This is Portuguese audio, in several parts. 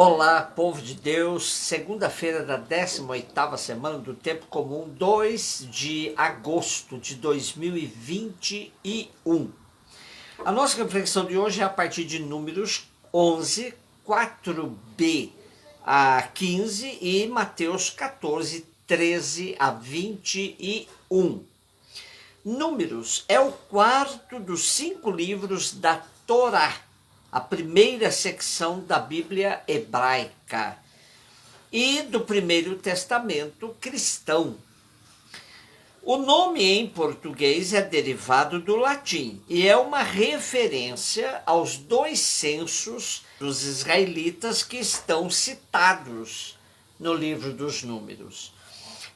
Olá, povo de Deus, segunda-feira da 18ª semana do Tempo Comum, 2 de agosto de 2021. A nossa reflexão de hoje é a partir de Números 11, 4b a 15 e Mateus 14, 13 a 21. Números é o quarto dos 5 livros da Torá, a primeira secção da Bíblia hebraica e do Primeiro Testamento cristão. O nome em português é derivado do latim e é uma referência aos 2 censos dos israelitas que estão citados no livro dos Números.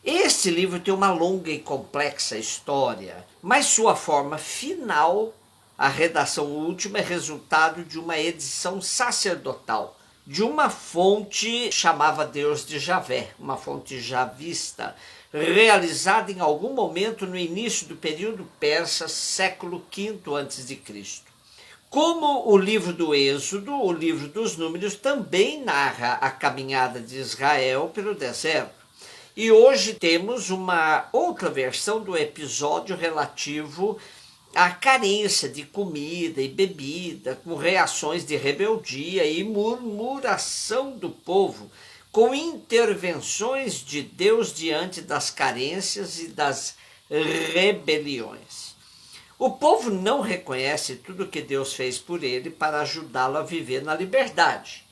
Este livro tem uma longa e complexa história, mas sua forma final, a redação última, é resultado de uma edição sacerdotal, de uma fonte chamava Deus de Javé, uma fonte javista, realizada em algum momento no início do período persa, século V a.C. Como o livro do Êxodo, o livro dos Números também narra a caminhada de Israel pelo deserto. E hoje temos uma outra versão do episódio relativo à carência de comida e bebida, com reações de rebeldia e murmuração do povo, com intervenções de Deus diante das carências e das rebeliões. O povo não reconhece tudo que Deus fez por ele para ajudá-lo a viver na liberdade.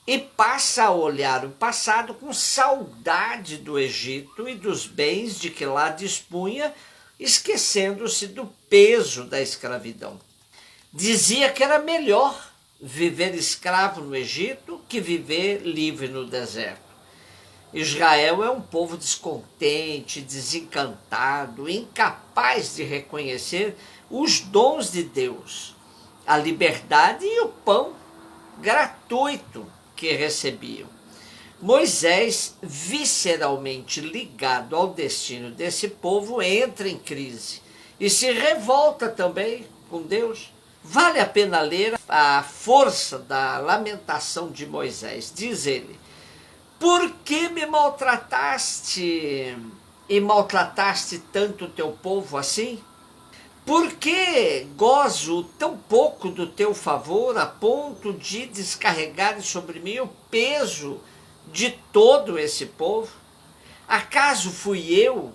E passa a olhar o passado com saudade do Egito e dos bens de que lá dispunha, esquecendo-se do peso da escravidão. Dizia que era melhor viver escravo no Egito que viver livre no deserto. Israel é um povo descontente, desencantado, incapaz de reconhecer os dons de Deus, a liberdade e o pão gratuito que recebiam. Moisés, visceralmente ligado ao destino desse povo, entra em crise e se revolta também com Deus. Vale a pena ler a força da lamentação de Moisés. Diz ele: por que me maltrataste e maltrataste tanto o teu povo assim? Por que gozo tão pouco do teu favor a ponto de descarregar sobre mim o peso de todo esse povo? Acaso fui eu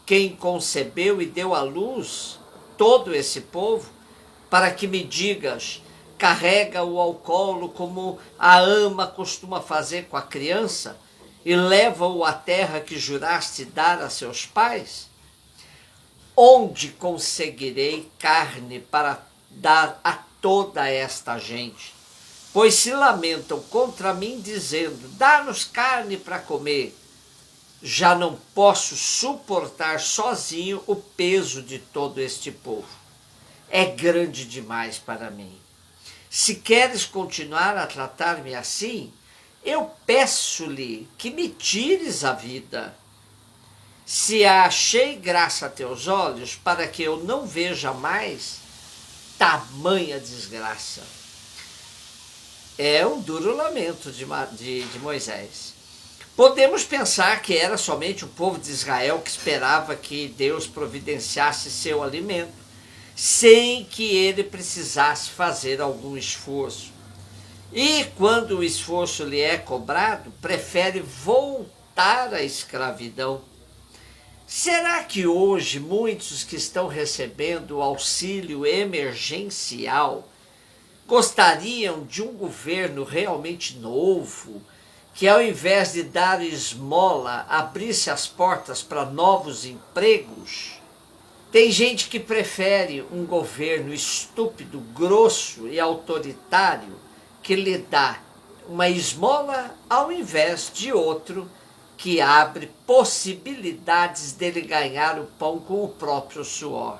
quem concebeu e deu à luz todo esse povo, para que me digas, carrega-o ao colo como a ama costuma fazer com a criança, e leva-o à terra que juraste dar a seus pais? Onde conseguirei carne para dar a toda esta gente? Pois se lamentam contra mim, dizendo, dá-nos carne para comer. Já não posso suportar sozinho o peso de todo este povo. É grande demais para mim. Se queres continuar a tratar-me assim, eu peço-lhe que me tires a vida. Se achei graça a teus olhos, para que eu não veja mais tamanha desgraça. É um duro lamento de Moisés. Podemos pensar que era somente o povo de Israel que esperava que Deus providenciasse seu alimento, sem que ele precisasse fazer algum esforço. E quando o esforço lhe é cobrado, prefere voltar à escravidão. Será que hoje muitos que estão recebendo o auxílio emergencial gostariam de um governo realmente novo, que ao invés de dar esmola, abrisse as portas para novos empregos? Tem gente que prefere um governo estúpido, grosso e autoritário, que lhe dá uma esmola ao invés de outro que abre possibilidades dele ganhar o pão com o próprio suor.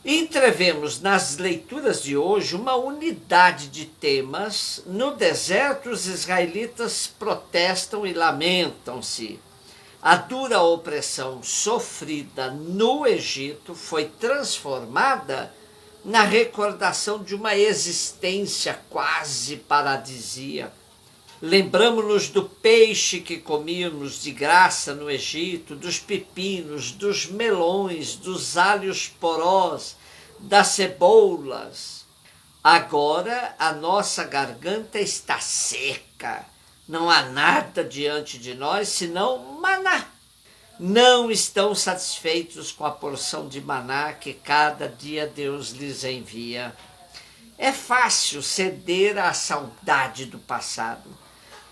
Entrevemos nas leituras de hoje uma unidade de temas. No deserto, os israelitas protestam e lamentam-se. A dura opressão sofrida no Egito foi transformada na recordação de uma existência quase paradisíaca. Lembramos-nos do peixe que comíamos de graça no Egito, dos pepinos, dos melões, dos alhos porós, das cebolas. Agora a nossa garganta está seca, não há nada diante de nós senão maná. Não estão satisfeitos com a porção de maná que cada dia Deus lhes envia. É fácil ceder à saudade do passado,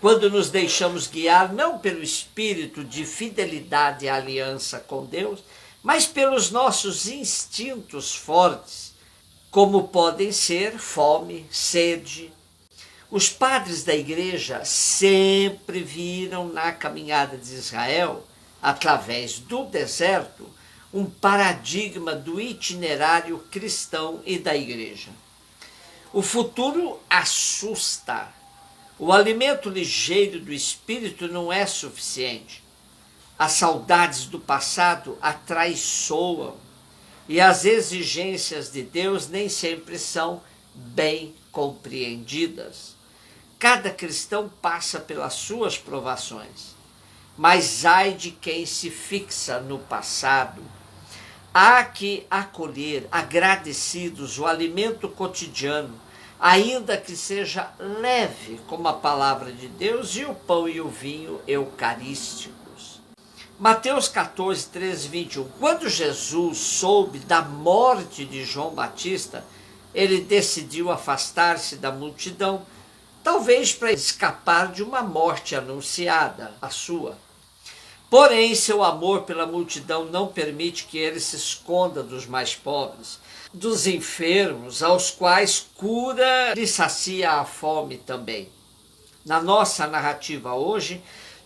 quando nos deixamos guiar não pelo espírito de fidelidade à aliança com Deus, mas pelos nossos instintos fortes, como podem ser fome, sede. Os padres da igreja sempre viram na caminhada de Israel, através do deserto, um paradigma do itinerário cristão e da igreja. O futuro assusta. O alimento ligeiro do espírito não é suficiente. As saudades do passado atraiçoam e as exigências de Deus nem sempre são bem compreendidas. Cada cristão passa pelas suas provações, mas ai de quem se fixa no passado. Há que acolher, agradecidos, o alimento cotidiano, ainda que seja leve, como a palavra de Deus e o pão e o vinho eucarísticos. Mateus 14, 13, 21. Quando Jesus soube da morte de João Batista, ele decidiu afastar-se da multidão, talvez para escapar de uma morte anunciada, a sua. Porém, seu amor pela multidão não permite que ele se esconda dos mais pobres, dos enfermos, aos quais cura e sacia a fome também. Na nossa narrativa hoje,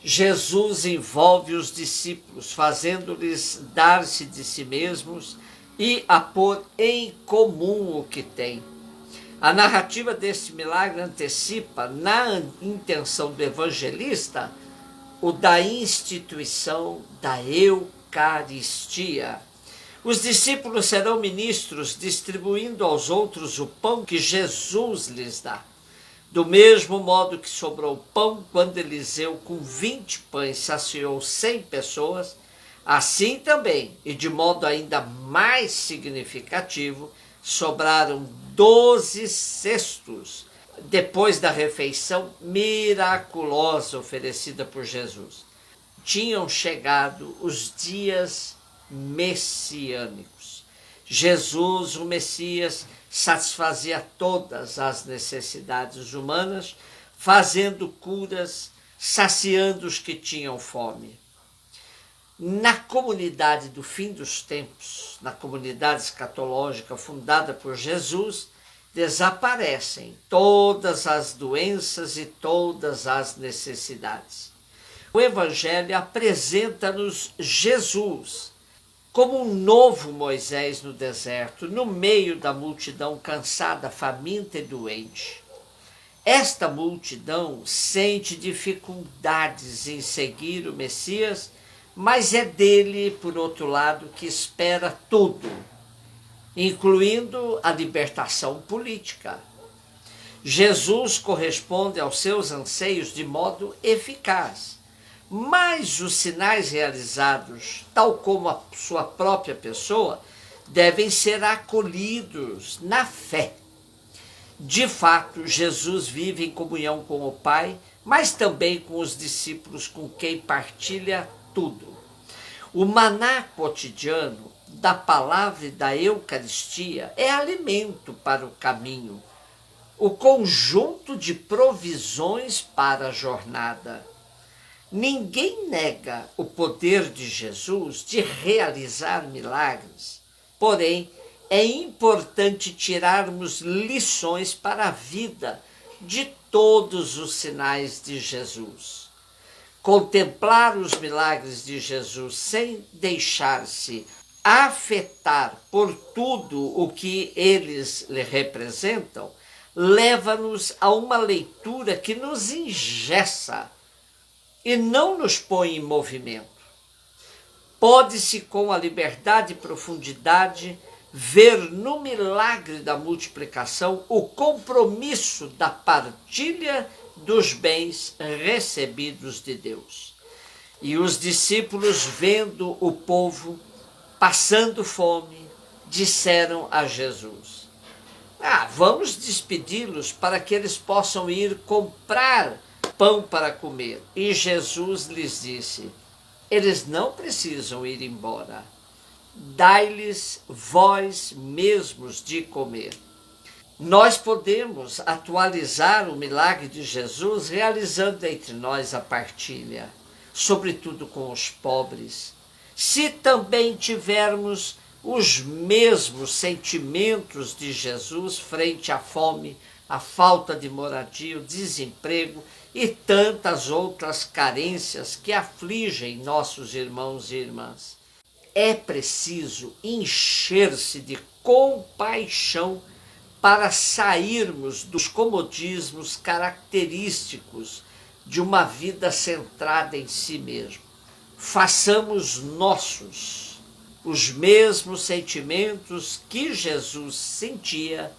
Jesus envolve os discípulos, fazendo-lhes dar-se de si mesmos e a pôr em comum o que têm. A narrativa deste milagre antecipa, na intenção do evangelista, o da instituição da Eucaristia. Os discípulos serão ministros, distribuindo aos outros o pão que Jesus lhes dá. Do mesmo modo que sobrou pão quando Eliseu, com 20 pães, saciou 100 pessoas, assim também, e de modo ainda mais significativo, sobraram 12 cestos, depois da refeição miraculosa oferecida por Jesus. Tinham chegado os dias messiânicos. Jesus, o Messias, satisfazia todas as necessidades humanas, fazendo curas, saciando os que tinham fome. Na comunidade do fim dos tempos, na comunidade escatológica fundada por Jesus, desaparecem todas as doenças e todas as necessidades. O Evangelho apresenta-nos Jesus como um novo Moisés no deserto, no meio da multidão cansada, faminta e doente. Esta multidão sente dificuldades em seguir o Messias, mas é dele, por outro lado, que espera tudo, incluindo a libertação política. Jesus corresponde aos seus anseios de modo eficaz, mas os sinais realizados, tal como a sua própria pessoa, devem ser acolhidos na fé. De fato, Jesus vive em comunhão com o Pai, mas também com os discípulos com quem partilha tudo. O maná cotidiano da palavra e da Eucaristia é alimento para o caminho, o conjunto de provisões para a jornada. Ninguém nega o poder de Jesus de realizar milagres, porém é importante tirarmos lições para a vida de todos os sinais de Jesus. Contemplar os milagres de Jesus sem deixar-se afetar por tudo o que eles lhe representam, leva-nos a uma leitura que nos engessa e não nos põe em movimento. Pode-se, com a liberdade e profundidade, ver no milagre da multiplicação o compromisso da partilha dos bens recebidos de Deus. E os discípulos, vendo o povo passando fome, disseram a Jesus: vamos despedi-los para que eles possam ir comprar pão para comer. E Jesus lhes disse: eles não precisam ir embora. Dai-lhes vós mesmos de comer. Nós podemos atualizar o milagre de Jesus realizando entre nós a partilha, sobretudo com os pobres. Se também tivermos os mesmos sentimentos de Jesus frente à fome, à falta de moradia, o desemprego e tantas outras carências que afligem nossos irmãos e irmãs. É preciso encher-se de compaixão para sairmos dos comodismos característicos de uma vida centrada em si mesmo. Façamos nossos os mesmos sentimentos que Jesus sentia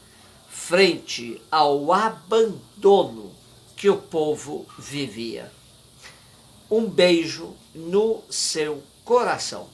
frente ao abandono que o povo vivia. Um beijo no seu coração.